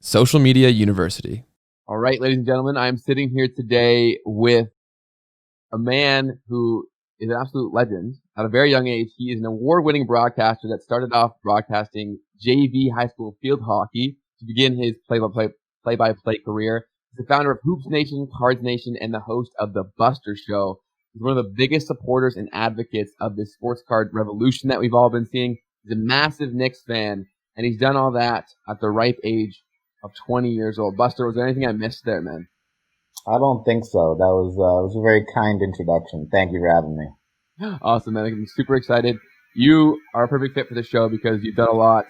Social Media University. All right, ladies and gentlemen, I'm sitting here today with a man who is an absolute legend. At a very young age, he is an award-winning broadcaster that started off broadcasting JV high school field hockey to begin his play-by-play career. He's the founder of Hoops Nation, Cards Nation, and the host of The Buster Show. He's one of the biggest supporters and advocates of this sports card revolution that we've all been seeing. He's a massive Knicks fan, and he's done all that at the ripe age of 20 years old. Buster, was there anything I missed there, man? I don't think so. That was a very kind introduction. Thank you for having me. Awesome, man. I'm super excited. You are a perfect fit for the show because you've done a lot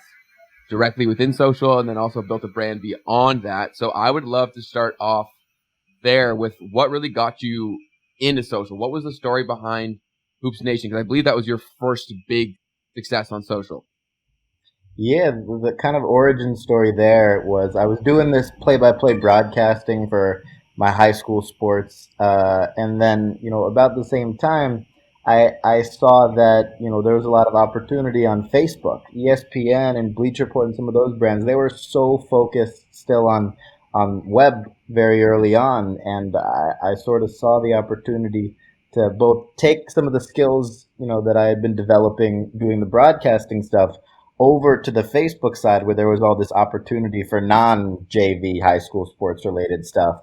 directly within social and then also built a brand beyond that. So I would love to start off there with what really got you into social. What was the story behind Hoops Nation? Because I believe that was your first big success on social. Yeah, the kind of origin story there was I was doing this play-by-play broadcasting for my high school sports, and then, about the same time, I saw that, there was a lot of opportunity on Facebook. ESPN and Bleacher Report and some of those brands, they were so focused still on web very early on, and I sort of saw the opportunity to both take some of the skills, that I had been developing doing the broadcasting stuff over to the Facebook side where there was all this opportunity for non-JV high school sports related stuff,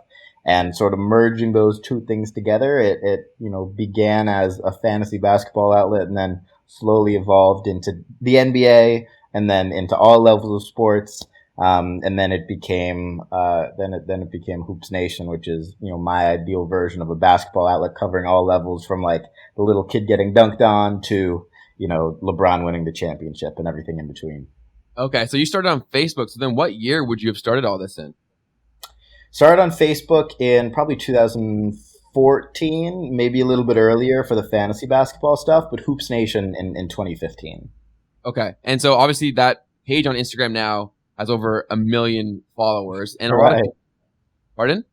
and sort of merging those two things together. It began as a fantasy basketball outlet and then slowly evolved into the NBA and then into all levels of sports. And then it became it became Hoops Nation, which is, my ideal version of a basketball outlet covering all levels from like the little kid getting dunked on to, LeBron winning the championship and everything in between. Okay, so you started on Facebook. So then what year would you have started all this in? Started on Facebook in probably 2014, maybe a little bit earlier for the fantasy basketball stuff, but Hoops Nation in 2015. Okay, and so obviously that page on Instagram now has over 1 million followers. And right. Pardon?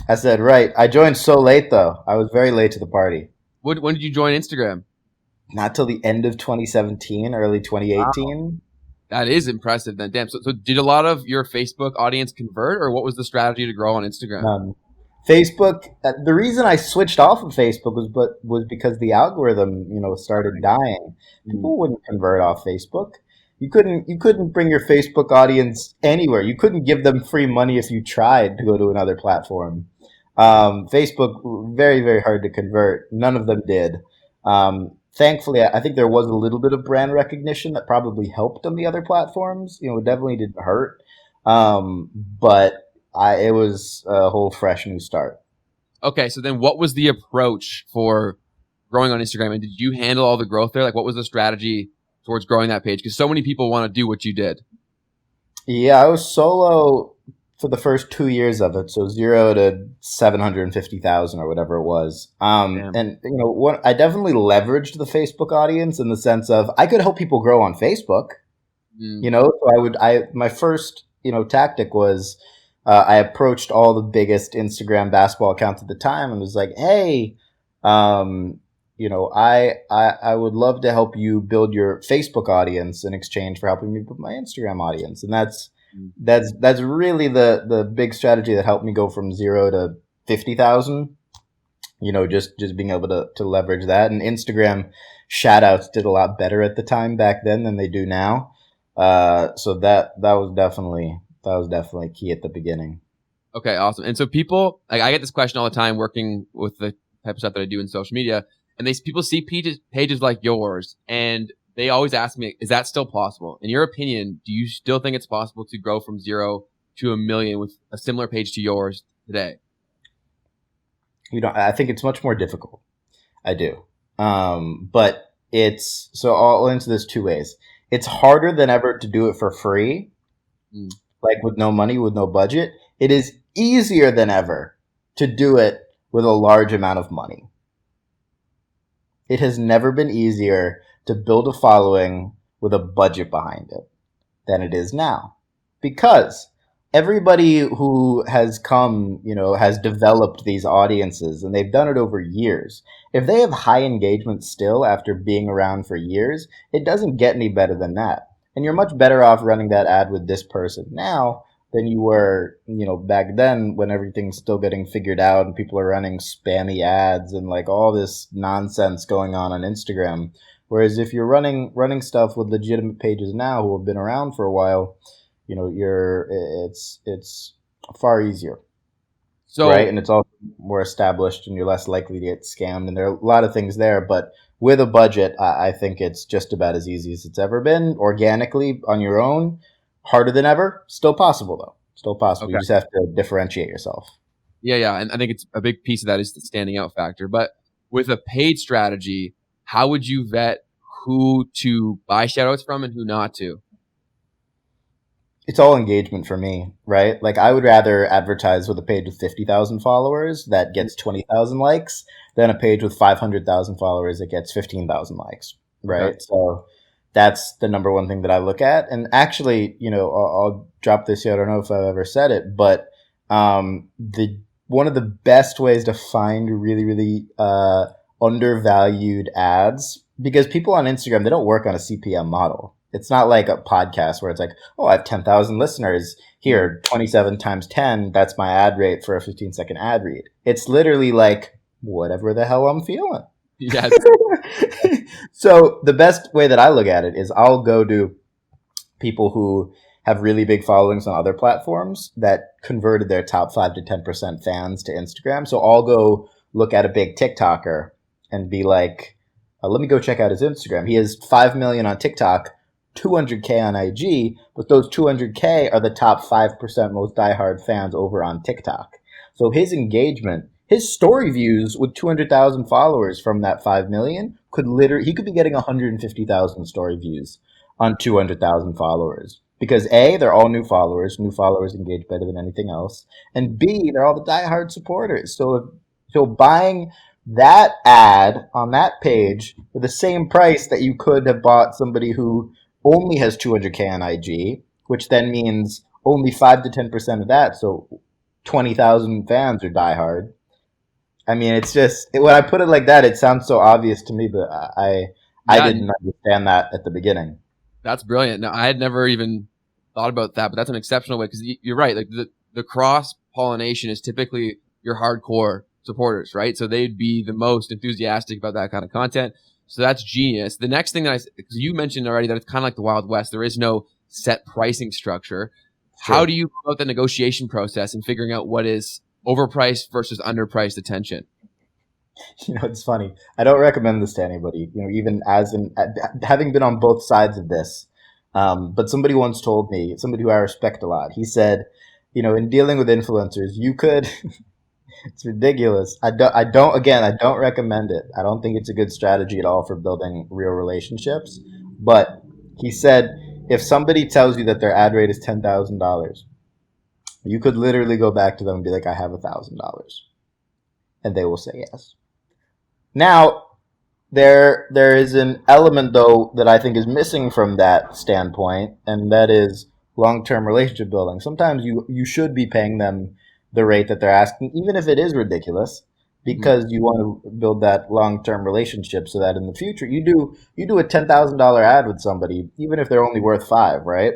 I said, right. I joined so late, though. I was very late to the party. When did you join Instagram? Not till the end of 2017, early 2018. Wow. That is impressive then. Damn. So did a lot of your Facebook audience convert, or what was the strategy to grow on Instagram? Facebook, the reason I switched off of Facebook was because the algorithm, started dying. People wouldn't convert off Facebook. You couldn't bring your Facebook audience anywhere. You couldn't give them free money if you tried to go to another platform. Facebook, very, very hard to convert. None of them did. Thankfully, I think there was a little bit of brand recognition that probably helped on the other platforms. It definitely didn't hurt. But it was a whole fresh new start. Okay, so then what was the approach for growing on Instagram? And did you handle all the growth there? Like, what was the strategy towards growing that page? Because so many people want to do what you did. Yeah, I was solo for the first 2 years of it, so 0 to 750,000 or whatever it was. And I definitely leveraged the Facebook audience in the sense of I could help people grow on Facebook. So my first tactic was I approached all the biggest Instagram basketball accounts at the time and was like, hey, I would love to help you build your Facebook audience in exchange for helping me build my Instagram audience. And that's really the big strategy that helped me go from 0 to 50,000. Just being able to leverage that. And Instagram shout outs did a lot better at the time back then than they do now. So that was definitely key at the beginning. Okay, awesome. And so people, like, I get this question all the time working with the type of stuff that I do in social media, and people see pages like yours, and they always ask me, is that still possible? In your opinion, do you still think it's possible to grow from 0 to 1 million with a similar page to yours today? I think it's much more difficult. I do. But I'll answer this two ways. It's harder than ever to do it for free, like with no money, with no budget. It is easier than ever to do it with a large amount of money. It has never been easier to build a following with a budget behind it than it is now. Because everybody who has come, has developed these audiences, and they've done it over years. If they have high engagement still after being around for years, it doesn't get any better than that. And you're much better off running that ad with this person now than you were, back then when everything's still getting figured out and people are running spammy ads and like all this nonsense going on Instagram. Whereas if you're running stuff with legitimate pages now who have been around for a while, you're it's far easier, right? So And it's also more established, and you're less likely to get scammed. And there are a lot of things there, but with a budget, I think it's just about as easy as it's ever been. Organically on your own, harder than ever. Still possible though. Still possible. You okay, just have to differentiate yourself. yeah, and I think it's a big piece of that is the standing out factor. But with a paid strategy, how would you vet who to buy shoutouts from and who not to? It's all engagement for me, right? Like I would rather advertise with a page with 50,000 followers that gets 20,000 likes than a page with 500,000 followers that gets 15,000 likes, Okay. right? So that's the number one thing that I look at. And actually, I'll drop this here. I don't know if I've ever said it, but the one of the best ways to find really, really undervalued ads, because people on Instagram, they don't work on a CPM model. It's not like a podcast where it's like, oh, I have 10,000 listeners Mm. here, 27 times 10. That's my ad rate for a 15-second ad read. It's literally like whatever the hell I'm feeling. Yeah. So the best way that I look at it is I'll go to people who have really big followings on other platforms that converted their top 5 to 10% fans to Instagram. So I'll go look at a big TikToker and be like, let me go check out his Instagram. He has 5 million on TikTok, 200K on IG, but those 200K are the top 5% most diehard fans over on TikTok. So his engagement, his story views with 200,000 followers from that 5 million he could be getting 150,000 story views on 200,000 followers. Because A, they're all new followers. New followers engage better than anything else. And B, they're all the diehard supporters. So buying that ad on that page for the same price that you could have bought somebody who only has 200K on IG, which then means only 5 to 10% of that. So 20,000 fans are diehard. I mean, it's just when I put it like that, it sounds so obvious to me, but I Yeah, didn't understand that at the beginning. that's brilliant. No, I had never even thought about that, but that's an exceptional way because you're right. Like the cross pollination is typically your hardcore supporters, right? So they'd be the most enthusiastic about that kind of content. So that's genius. The next thing that because you mentioned already that it's kind of like the Wild West. There is no set pricing structure. It's How true. do you go about the negotiation process and figuring out what is overpriced versus underpriced attention? It's funny. I don't recommend this to anybody. Even having been on both sides of this. But somebody once told me, somebody who I respect a lot. He said, in dealing with influencers, you could. It's ridiculous. I don't recommend it. I don't think it's a good strategy at all for building real relationships. But he said, if somebody tells you that their ad rate is $10,000, you could literally go back to them and be like, I have $1,000, and they will say yes. Now, there is an element though that I think is missing from that standpoint, and that is long-term relationship building. Sometimes you should be paying them the rate that they're asking, even if it is ridiculous, Mhm. because you want to build that long-term relationship so that in the future you do a $10,000 ad with somebody, even if they're only worth five, right?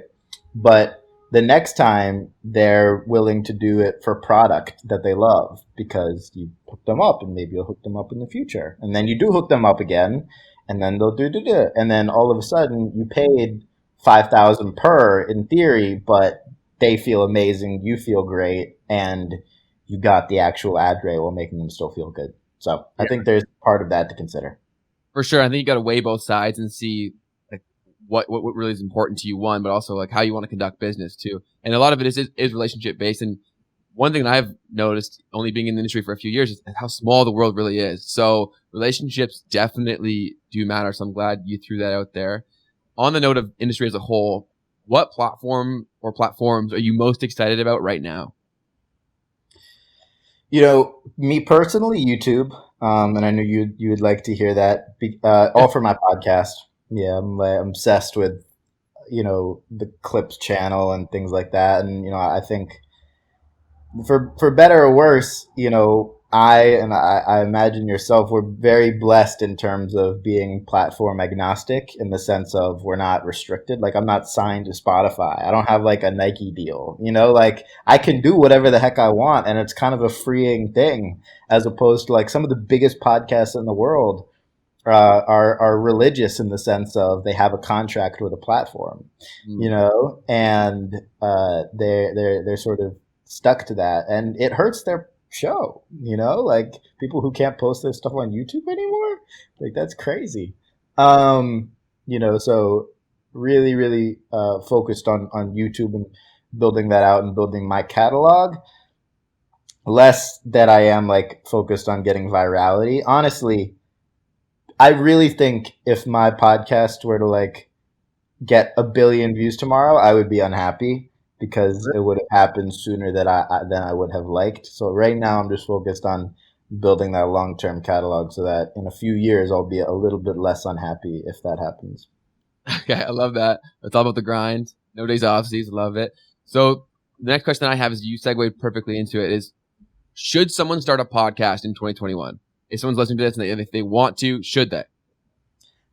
But the next time they're willing to do it for product that they love because you hook them up, and maybe you'll hook them up in the future, and then you do hook them up again, and then they'll do and then all of a sudden you paid 5,000 per in theory, but they feel amazing, you feel great, and you got the actual ad rate while making them still feel good. So I think there's part of that to consider. For sure. I think you got to weigh both sides and see like what really is important to you, one, but also like how you want to conduct business too. And a lot of it is relationship based. And one thing that I've noticed only being in the industry for a few years is how small the world really is. So relationships definitely do matter. So I'm glad you threw that out there. On the note of industry as a whole, what platform or platforms are you most excited about right now? Me personally, YouTube, and I knew you would like to hear that. All for my podcast. Yeah, I'm obsessed with the Clips channel and things like that, and I think for better or worse, I imagine yourself, we're very blessed in terms of being platform agnostic in the sense of we're not restricted. Like I'm not signed to Spotify. I don't have like a Nike deal, you know, like I can do whatever the heck I want. And it's kind of a freeing thing as opposed to like some of the biggest podcasts in the world are religious in the sense of they have a contract with a platform, you know, and they're sort of stuck to that, and it hurts their show, you know, like people who can't post their stuff on YouTube anymore, like that's crazy. You know, so really focused on YouTube and building that out and building my catalog, less that I am like focused on getting virality. Honestly, I really think if my podcast were to like get a billion views tomorrow, I would be unhappy because it would have happened sooner than I would have liked. So right now I'm just focused on building that long-term catalog so that in a few years I'll be a little bit less unhappy if that happens. Okay, I love that. It's all about the grind. No days off, season. Love it. So the next question I have is you segued perfectly into it is, should someone start a podcast in 2021? If someone's listening to this and if they want to, should they?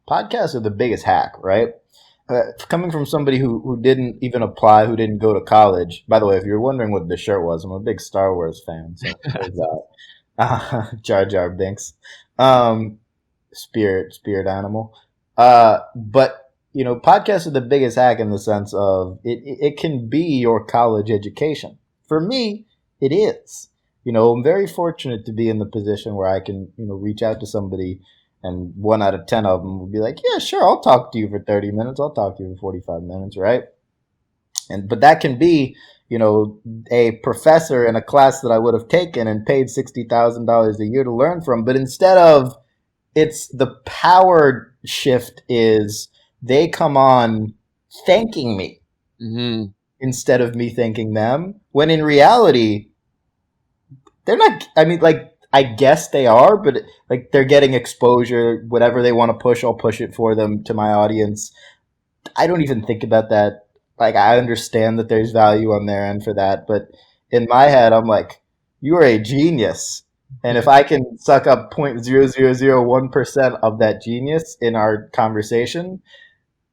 Podcasts are the biggest hack, right? Coming from somebody who didn't even apply, who didn't go to college. By the way, if you're wondering what the shirt was, I'm a big Star Wars fan. So Jar Jar Binks, spirit animal. But you know, podcasts are the biggest hack in the sense of it can be your college education. For me, it is. You know, I'm very fortunate to be in the position where I can, you know, reach out to somebody and 1 out of 10 of them will be like, yeah, sure, I'll talk to you for 30 minutes. I'll talk to you for 45 minutes, right? But that can be, you know, a professor in a class that I would have taken and paid $60,000 a year to learn from. But instead of, it's the power shift is they come on thanking me instead of me thanking them, when in reality, they're not, I mean, like, I guess they are, but like they're getting exposure. Whatever they want to push, I'll push it for them to my audience. I don't even think about that. Like, I understand that there's value on their end for that, but in my head, I'm like, you are a genius. And if I can suck up 0.0001% of that genius in our conversation,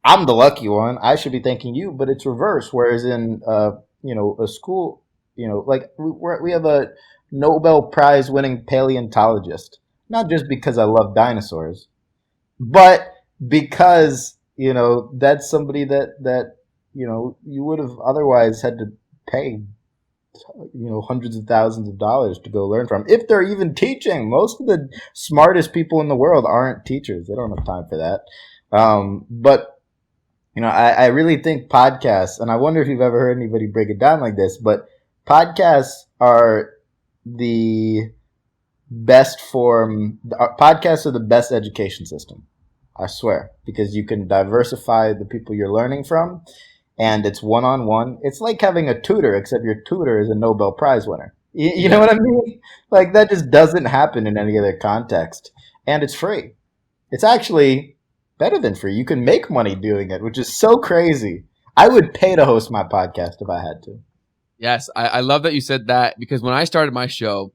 I'm the lucky one. I should be thanking you, but it's reverse. Whereas in, you know, a school, you know, like we have a Nobel Prize winning paleontologist, not just because I love dinosaurs, but because, you know, that's somebody that, you know, you would have otherwise had to pay, you know, hundreds of thousands of dollars to go learn from, if they're even teaching. Most of the smartest people in the world aren't teachers. They don't have time for that. But you know, I really think podcasts, and I wonder if you've ever heard anybody break it down like this, but podcasts are the best form. Podcasts are the best education system, I swear, because you can diversify the people you're learning from, and it's one-on-one. It's like having a tutor, except your tutor is a Nobel Prize winner. You know what I mean? Like, that just doesn't happen in any other context, and it's free. It's actually better than free. You can make money doing it, which is so crazy. I would pay to host my podcast if I had to. Yes, I love that you said that, because when I started my show,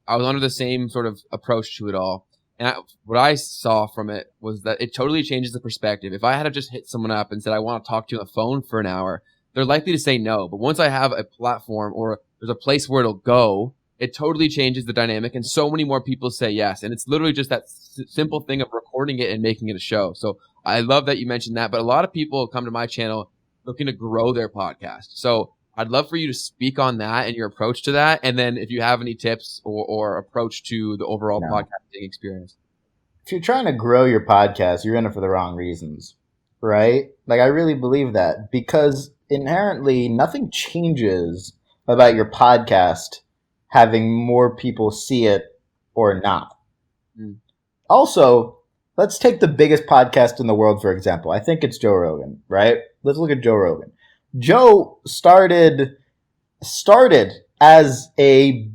I was under the same sort of approach to it all. And what I saw from it was that it totally changes the perspective. If I had to just hit someone up and said, I want to talk to you on the phone for an hour, they're likely to say no. But once I have a platform or there's a place where it'll go, it totally changes the dynamic. And so many more people say yes. And it's literally just that simple thing of recording it and making it a show. So I love that you mentioned that. But a lot of people come to my channel looking to grow their podcast. So I'd love for you to speak on that and your approach to that. And then if you have any tips or approach to the overall podcasting experience. If you're trying to grow your podcast, you're in it for the wrong reasons, right? Like, I really believe that, because inherently nothing changes about your podcast having more people see it or not. Also, let's take the biggest podcast in the world, for example. I think it's Joe Rogan, right? Let's look at Joe Rogan. Joe started as a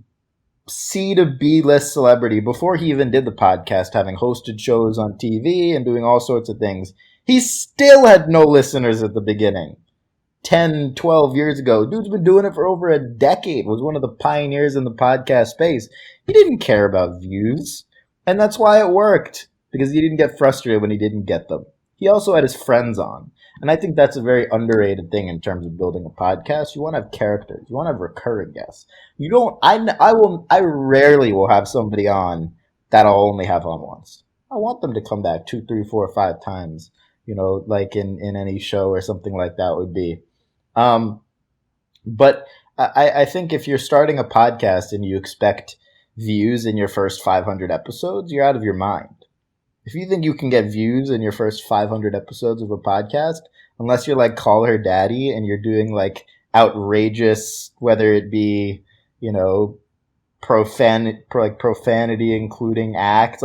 C to B list celebrity before he even did the podcast, having hosted shows on TV and doing all sorts of things. He still had no listeners at the beginning. 10, 12 years ago. Dude's been doing it for over a decade, was one of the pioneers in the podcast space. He didn't care about views. And that's why it worked, because he didn't get frustrated when he didn't get them. He also had his friends on. And I think that's a very underrated thing in terms of building a podcast. You want to have characters. You want to have recurring guests. You don't. I rarely will have somebody on that I'll only have on once. I want them to come back 2, 3, 4, 5 times. Like in any show or something like that would be. But I think if you're starting a podcast and you expect views in your first 500 episodes, you're out of your mind. If you think you can get views in your first 500 episodes of a podcast, unless you're like Call Her Daddy and you're doing like outrageous, whether it be, profanity including acts,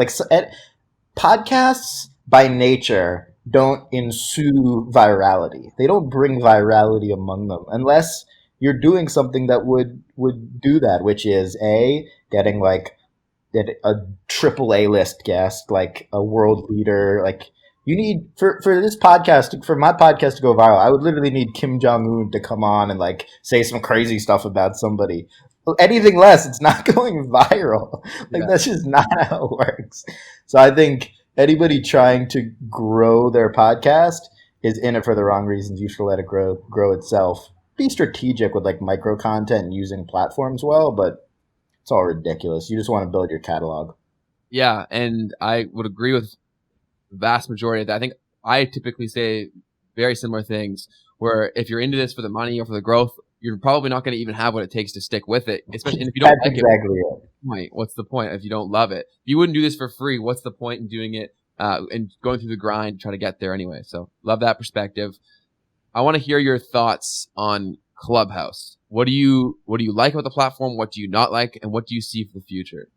podcasts by nature don't ensue virality. They don't bring virality among them unless you're doing something that would do that, which is getting like a triple A list guest, like a world leader. Like you need for this podcast, for my podcast to go viral, I would literally need Kim Jong-un to come on and like say some crazy stuff about somebody. Anything less, it's not going viral. That's just not how it works. So I think anybody trying to grow their podcast is in it for the wrong reasons. You should let it grow itself. Be strategic with like micro content and using platforms well, but it's all ridiculous. You just want to build your catalog. Yeah, and I would agree with the vast majority of that. I think I typically say very similar things, where if you're into this for the money or for the growth, you're probably not going to even have what it takes to stick with it. Especially if you don't like it. What's the point if you don't love it? If you wouldn't do this for free, what's the point in doing it and going through the grind to try to get there anyway? So love that perspective. I want to hear your thoughts on Clubhouse. What do you like about the platform? What do you not like, and what do you see for the future?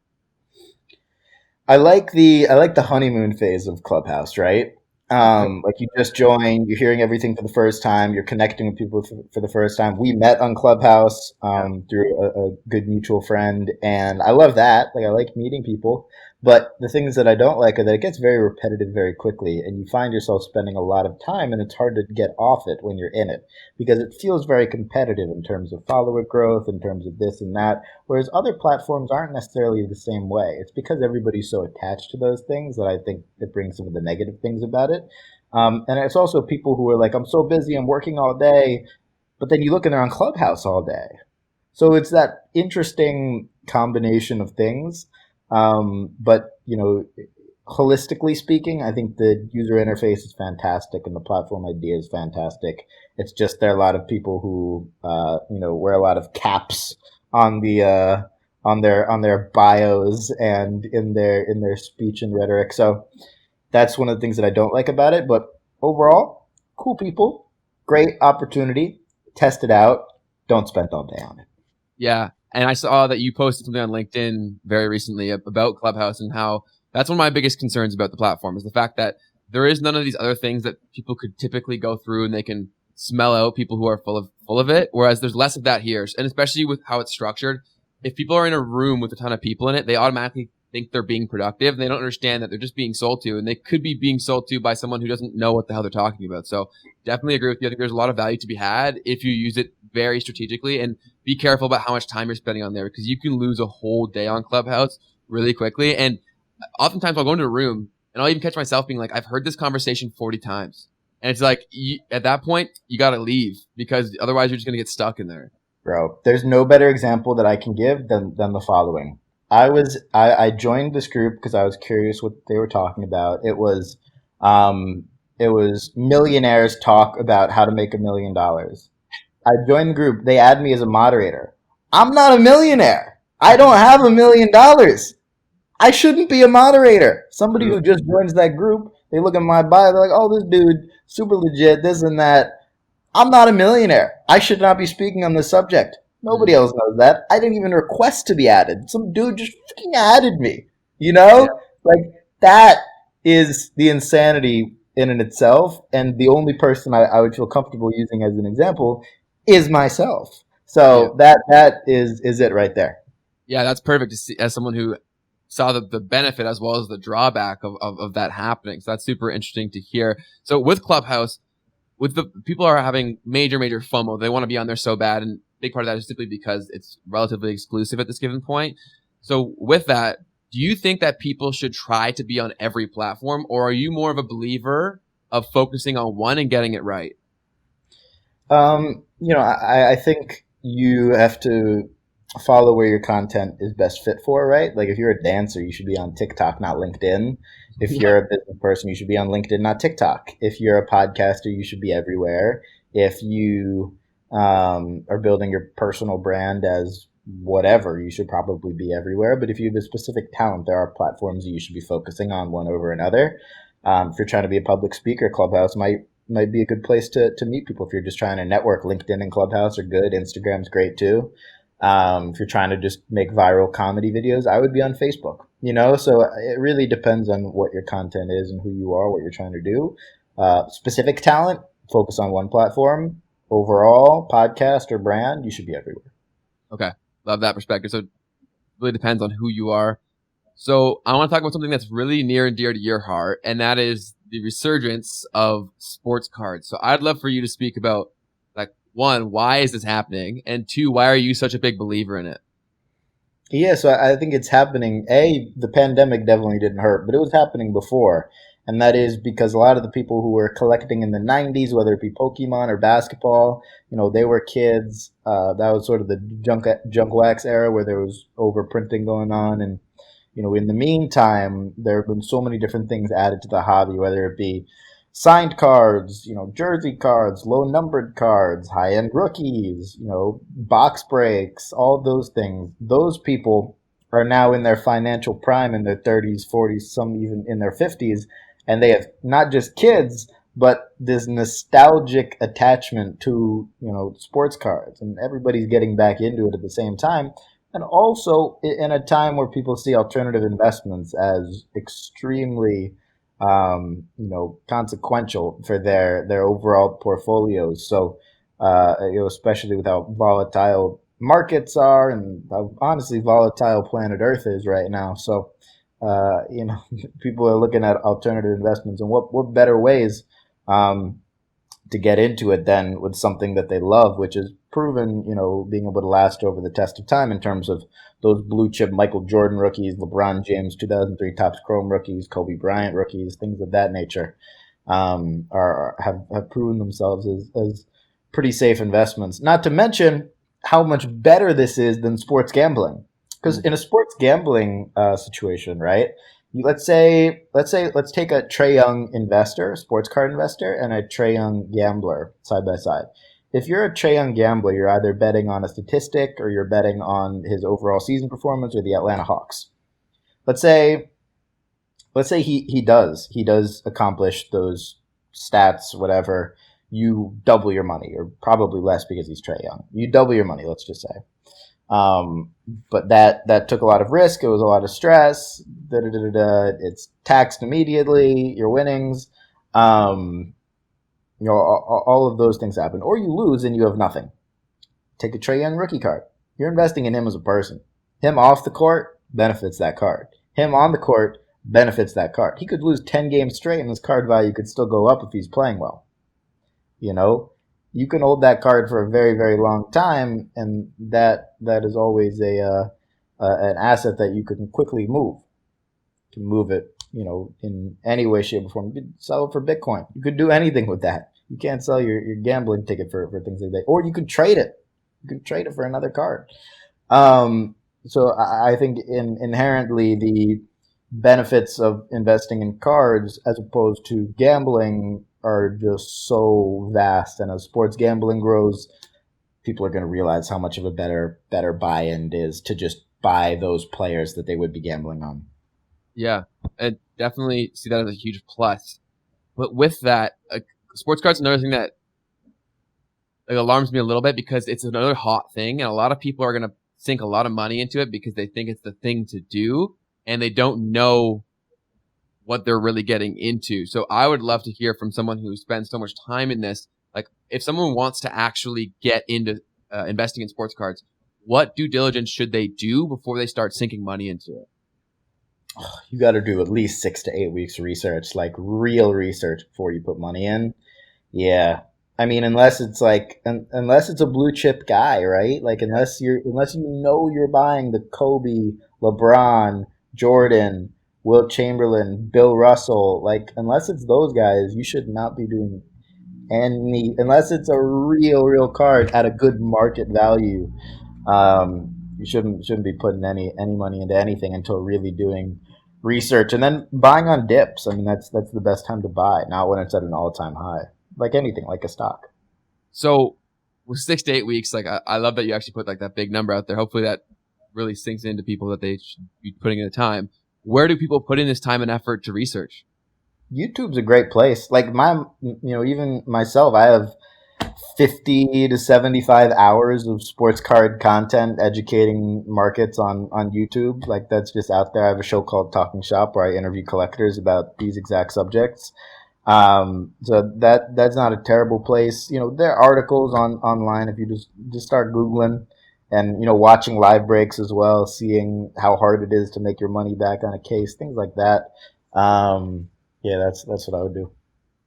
I like the honeymoon phase of Clubhouse, right? Like you just join, you're hearing everything for the first time, you're connecting with people for the first time. We met on Clubhouse through a good mutual friend, and I love that. Like I like meeting people, but the things that I don't like are that it gets very repetitive very quickly, and you find yourself spending a lot of time, and it's hard to get off it when you're in it because it feels very competitive in terms of follower growth, in terms of this and that. Whereas other platforms aren't necessarily the same way. It's because everybody's so attached to those things that I think it brings some of the negative things about it. And it's also people who are like, I'm so busy, I'm working all day, but then you look and they're on Clubhouse all day. So it's that interesting combination of things. But, holistically speaking, I think the user interface is fantastic and the platform idea is fantastic. It's just there are a lot of people who, wear a lot of caps on the on their bios and in their speech and rhetoric. So that's one of the things that I don't like about it. But overall, cool people, great opportunity. Test it out. Don't spend all day on it. Yeah, and I saw that you posted something on LinkedIn very recently about Clubhouse and how that's one of my biggest concerns about the platform is the fact that there is none of these other things that people could typically go through and they can smell out people who are full of it, whereas there's less of that here. And especially with how it's structured, if people are in a room with a ton of people in it, they automatically think they're being productive and they don't understand that they're just being sold to, and they could be being sold to by someone who doesn't know what the hell they're talking about. So definitely agree with you. I think there's a lot of value to be had if you use it very strategically, and be careful about how much time you're spending on there because you can lose a whole day on Clubhouse really quickly. And oftentimes I'll go into a room and I'll even catch myself being like, I've heard this conversation 40 times. And it's like, at that point, you got to leave because otherwise you're just going to get stuck in there. Bro, there's no better example that I can give than the following. I joined this group because I was curious what they were talking about. It was millionaires talk about how to make $1 million. I joined the group. They add me as a moderator. I'm not a millionaire. I don't have $1 million. I shouldn't be a moderator. Somebody who just joins that group, they look at my bio, they're like, oh, this dude, super legit, this and that. I'm not a millionaire. I should not be speaking on this subject. Nobody else knows that. I didn't even request to be added. Some dude just freaking added me. Like that is the insanity in and itself. And the only person I would feel comfortable using as an example is myself. So that is it right there. Yeah, that's perfect to see as someone who saw the benefit as well as the drawback of that happening. So that's super interesting to hear. So with Clubhouse, with the people are having major FOMO. They want to be on there so bad, and big part of that is simply because it's relatively exclusive at this given point. So with that, do you think that people should try to be on every platform, or are you more of a believer of focusing on one and getting it right? I think you have to follow where your content is best fit for, right? Like if you're a dancer, you should be on TikTok, not LinkedIn. If Yeah. you're a business person, you should be on LinkedIn, not TikTok. If you're a podcaster, you should be everywhere. If you are building your personal brand as whatever, you should probably be everywhere. But if you have a specific talent, there are platforms that you should be focusing on one over another. If you're trying to be a public speaker, Clubhouse might be a good place to meet people. If you're just trying to network, LinkedIn and Clubhouse are good. Instagram's great too. If you're trying to just make viral comedy videos, I would be on Facebook. So it really depends on what your content is and who you are, what you're trying to do. Specific talent, focus on one platform. Overall, podcast or brand, you should be everywhere. Okay. Love that perspective. So it really depends on who you are. So I want to talk about something that's really near and dear to your heart, and that is the resurgence of sports cards. So I'd love for you to speak about, like, one, why is this happening? And two, why are you such a big believer in it? Yeah, so I think it's happening. The pandemic definitely didn't hurt, but it was happening before. And that is because a lot of the people who were collecting in the 90s, whether it be Pokemon or basketball, they were kids. That was sort of the junk wax era where there was overprinting going on. And in the meantime, there have been so many different things added to the hobby, whether it be signed cards, jersey cards, low numbered cards, high end rookies, box breaks, all those things. Those people are now in their financial prime in their 30s, 40s, some even in their 50s, and they have not just kids, but this nostalgic attachment to, sports cards, and everybody's getting back into it at the same time. And also in a time where people see alternative investments as extremely, consequential for their overall portfolios. So, especially with how volatile markets are and how honestly volatile planet Earth is right now. So, people are looking at alternative investments and what better ways, to get into it then with something that they love, which is proven, being able to last over the test of time in terms of those blue chip Michael Jordan rookies, LeBron James 2003 Topps Chrome rookies, Kobe Bryant rookies, things of that nature, have proven themselves as pretty safe investments. Not to mention how much better this is than sports gambling, because in a sports gambling situation, right? Let's take a Trae Young investor, sports card investor, and a Trae Young gambler side by side. If you're a Trae Young gambler, you're either betting on a statistic or you're betting on his overall season performance or the Atlanta Hawks. Let's say he does accomplish those stats, whatever. You double your money, or probably less because he's Trae Young. You double your money, let's just say. But that took a lot of risk. It was a lot of stress. It's taxed immediately. Your winnings, all of those things happen. Or you lose and you have nothing. Take a Trae Young rookie card. You're investing in him as a person. Him off the court benefits that card. Him on the court benefits that card. He could lose 10 games straight and his card value could still go up if he's playing well. You can hold that card for a very, very long time, and that is always an asset that you can quickly move. You can move it, in any way, shape, or form. You could sell it for Bitcoin. You could do anything with that. You can't sell your gambling ticket for things like that. Or you could trade it. You can trade it for another card. So I think inherently the benefits of investing in cards as opposed to gambling are just so vast. And as sports gambling grows, people are going to realize how much of a better buy-in it is to just buy those players that they would be gambling on. Yeah, I definitely see that as a huge plus. But with that, sports cards is another thing that alarms me a little bit because it's another hot thing, and a lot of people are going to sink a lot of money into it because they think it's the thing to do, and they don't know what they're really getting into. So I would love to hear from someone who spends so much time in this. Like, if someone wants to actually get into investing in sports cards, what due diligence should they do before they start sinking money into it? You got to do at least 6 to 8 weeks research, like real research before you put money in. Yeah. I mean, unless it's like, unless it's a blue chip guy, right? Like, unless you know you're buying the Kobe, LeBron, Jordan, Wilt Chamberlain, Bill Russell, like, unless it's those guys, you should not be doing unless it's a real card at a good market value. You shouldn't be putting any money into anything until really doing research and then buying on dips. I mean, that's the best time to buy, not when it's at an all time high, like anything, like a stock. So with 6 to 8 weeks, like I love that you actually put like that big number out there. Hopefully that really sinks into people that they should be putting in the time. Where do people put in this time and effort to research? YouTube's a great place. Like even myself, I have 50 to 75 hours of sports card content educating markets on YouTube. Like that's just out there. I have a show called Talking Shop where I interview collectors about these exact subjects. So that's not a terrible place. There are articles online if you just start Googling and, watching live breaks as well, seeing how hard it is to make your money back on a case, things like that. Yeah, that's what I would do.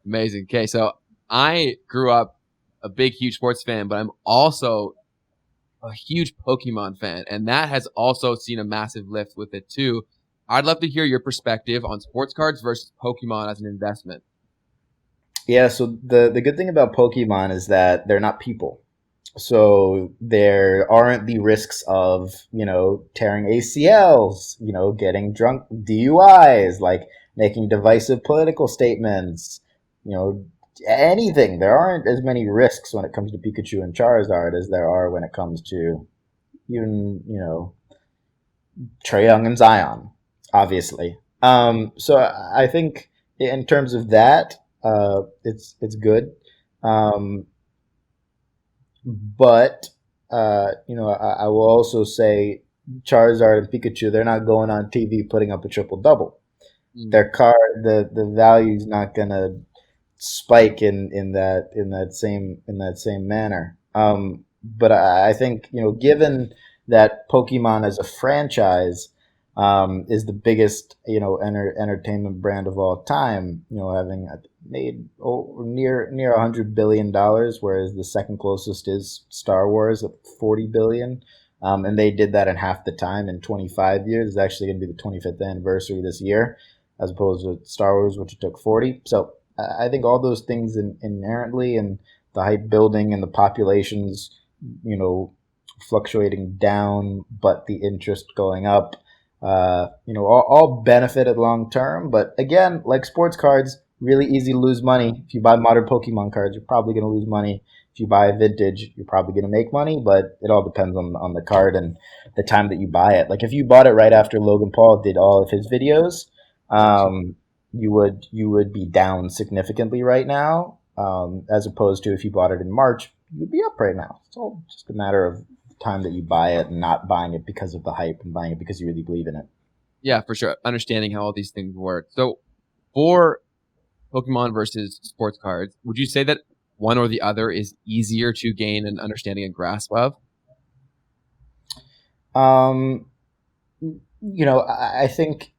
Amazing. Okay, so I grew up a big, huge sports fan, but I'm also a huge Pokemon fan, and that has also seen a massive lift with it too. I'd love to hear your perspective on sports cards versus Pokemon as an investment. Yeah, so the good thing about Pokemon is that they're not people. So there aren't the risks of, tearing ACLs, getting drunk, DUIs, like making divisive political statements, you know, anything. There aren't as many risks when it comes to Pikachu and Charizard as there are when it comes to even, Trae Young and Zion, obviously. So I think in terms of that, it's good. Um, but I will also say Charizard and Pikachu, they're not going on TV putting up a triple double. Their card, the value is not gonna spike in that same manner. But I think given that Pokemon as a franchise is the biggest entertainment brand of all time, having made near $100 billion, whereas the second closest is Star Wars at 40 billion. And they did that in half the time in 25 years. It's actually going to be the 25th anniversary this year, as opposed to Star Wars, which took 40. So I think all those things inherently, and the hype building and the populations, fluctuating down, but the interest going up, all benefited long term. But again, like sports cards, really easy to lose money. If you buy modern Pokemon cards, you're probably going to lose money. If you buy vintage, you're probably going to make money, but it all depends on the card and the time that you buy it. Like if you bought it right after Logan Paul did all of his videos, you would be down significantly right now, as opposed to if you bought it in March, you'd be up right now. It's all just a matter of the time that you buy it and not buying it because of the hype and buying it because you really believe in it. Yeah, for sure. Understanding how all these things work. So for Pokemon versus sports cards, would you say that one or the other is easier to gain an understanding and grasp of? I think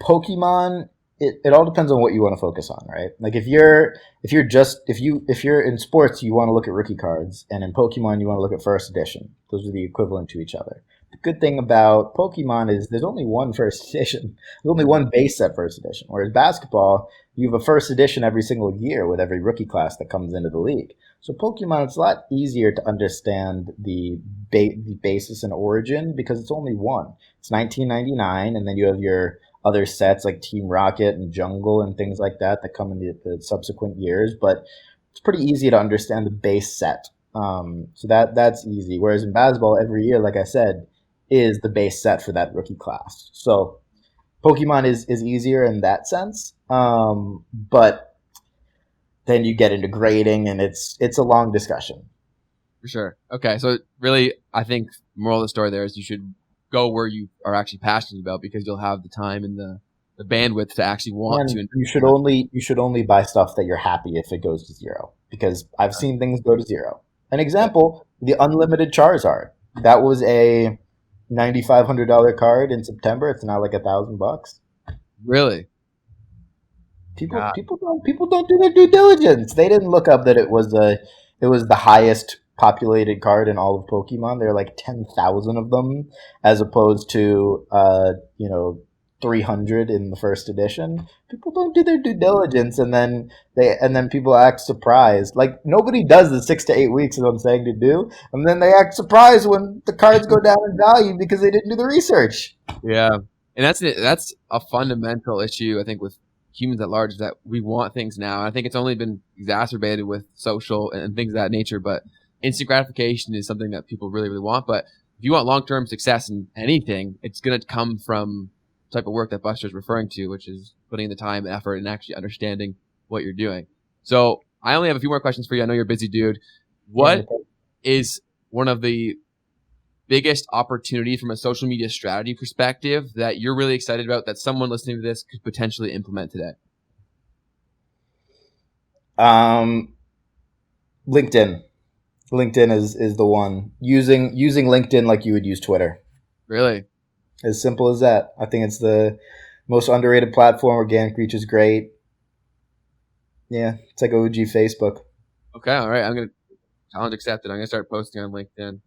Pokemon, it all depends on what you want to focus on, right? Like if you're in sports, you want to look at rookie cards, and in Pokemon you want to look at first edition. Those are the equivalent to each other. The good thing about Pokemon is there's only one first edition. There's only one base set first edition. Whereas basketball, you have a first edition every single year with every rookie class that comes into the league. So Pokemon, it's a lot easier to understand the basis and origin because it's only one. It's 1999, and then you have your other sets like Team Rocket and Jungle and things like that come in the subsequent years. But it's pretty easy to understand the base set. So that's easy. Whereas in basketball, every year, like I said, is the base set for that rookie class. So Pokemon is easier in that sense. But then you get into grading, and it's a long discussion. For sure. Okay, so really, I think moral of the story there is you should go where you are actually passionate about, because you'll have the time and the bandwidth to actually want to. You should only buy stuff that you're happy if it goes to zero, because I've seen things go to zero. An example: the unlimited Charizard. That was a $9,500 card in September. It's now like $1,000. Really? People don't do their due diligence. They didn't look up that it was the highest populated card in all of Pokemon. There are like 10,000 of them, as opposed to 300 in the first edition. People don't do their due diligence, and then people act surprised. Like nobody does the 6 to 8 weeks is what I'm saying to do, and then they act surprised when the cards go down in value because they didn't do the research. Yeah, and that's a fundamental issue I think with humans at large, that we want things now. I think it's only been exacerbated with social and things of that nature, but instant gratification is something that people really, really want. But if you want long-term success in anything, it's going to come from the type of work that Buster's referring to, which is putting in the time and effort and actually understanding what you're doing. So I only have a few more questions for you. I know you're a busy dude. What is one of the biggest opportunity from a social media strategy perspective that you're really excited about that someone listening to this could potentially implement today? LinkedIn. LinkedIn is the one. Using LinkedIn like you would use Twitter. Really? As simple as that. I think it's the most underrated platform. Organic reach is great. Yeah, it's like OG Facebook. Okay, all right. I'm going to challenge accepted. I'm going to start posting on LinkedIn.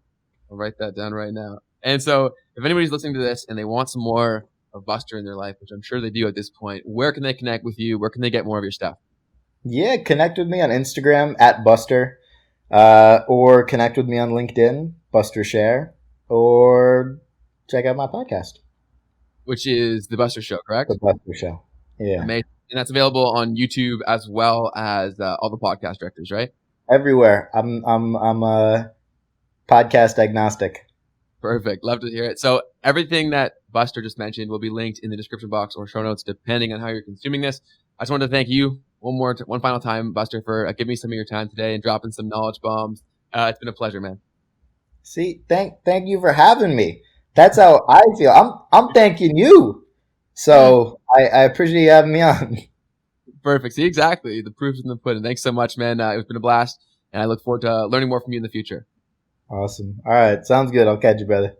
I'll write that down right now. And so if anybody's listening to this and they want some more of Buster in their life, which I'm sure they do at this point, where can they connect with you? Where can they get more of your stuff? Yeah, connect with me on Instagram at Buster, or connect with me on LinkedIn, Buster Scher, or check out my podcast, which is The Buster Show, correct? The Buster Show. Yeah. Amazing. And that's available on YouTube as well as all the podcast directors, right? Everywhere. I'm a podcast agnostic. Perfect. Love to hear it. So everything that Buster just mentioned will be linked in the description box or show notes, depending on how you're consuming this. I just wanted to thank you one final time, Buster, for giving me some of your time today and dropping some knowledge bombs. It's been a pleasure, man. See, thank you for having me. That's how I feel. I'm thanking you. So I appreciate you having me on. Perfect. See, exactly. The proof is in the pudding. Thanks so much, man. It's been a blast, and I look forward to learning more from you in the future. Awesome. All right. Sounds good. I'll catch you, brother.